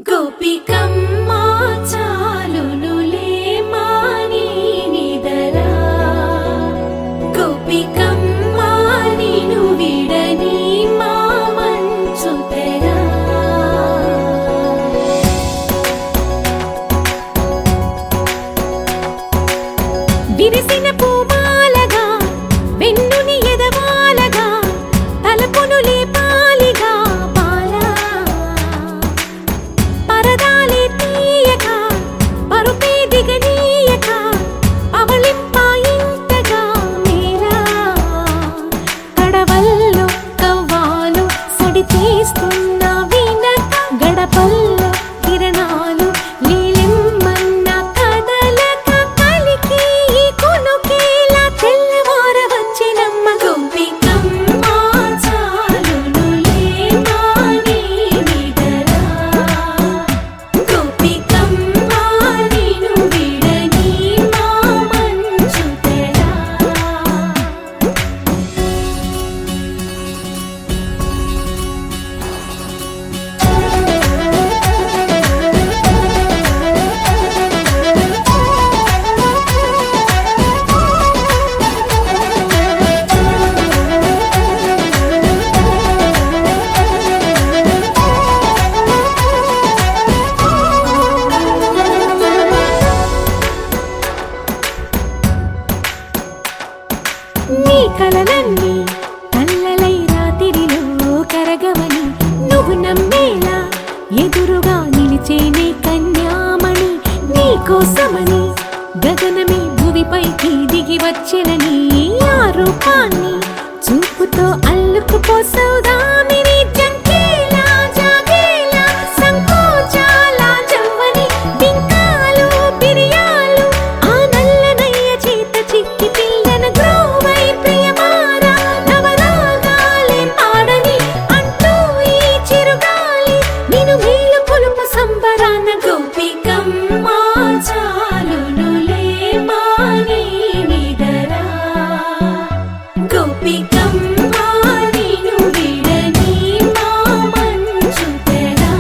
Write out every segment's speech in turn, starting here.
గోపికమ్మ చాలునులే మాని నిదరా గోపికమ్మ నిను విడని మా మంచు తెరా విరిసిన పూమాలగా వెన్నుని ఎదవాలగా తలపును లేపాలిగా బాలా పరదాలే తీయక పరుపే దిగనీయక అవలింపాయింతగా మేరా కడవల్లో కవ్వాలు సడి చేస్తున్న వినక గడపల్లో కిరణాలు లీలిమ్మన్న కదలక కలికి కొనుకేలా తెల్లవార వచ్చినమ్మ గోపికమ్మ చాలునులే మాని నిదరా గోపికమ్మ నిను విడని మా మంచు తెరా నీ కలలన్నీ కల్లలై రాత్రిలో కరగవని నువ్వు నమ్మేలా ఎదురుగా నిలిచేనే కన్యామణి నీ కోసమని గగనమే భువిపైకి దిగి వచ్చినని ఆ రూపాన్ని చూపుతో అల్లుకుపోసౌదామిని జంకేలా జాగేలా సంకోచాల జవ్వని బింకాలు బిరియాలు ఆ నల్లనయ్య చేత చిక్కి పిల్లన గ్రోవై ప్రియమారా నవరాగాలే పాడని అంటూ ఈ చిరుగాలి నిన్ను మేలు కొలుపు సంబరాన గోపికమ్మ చాలునులే మాని నిదరా గోపికమ్మ నిను విడని మా మంచు తెరా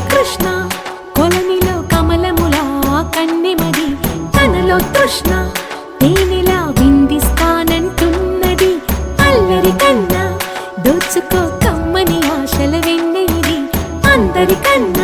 కృష్ణ కొలనిలో కమలములా కన్నెమది తనలో తృష్ణ తేనెలా విందిస్తానంటున్నది అల్లరి కన్నా దోచుకో కమ్మని ఆశల వెన్నెయిది అందరికన్నా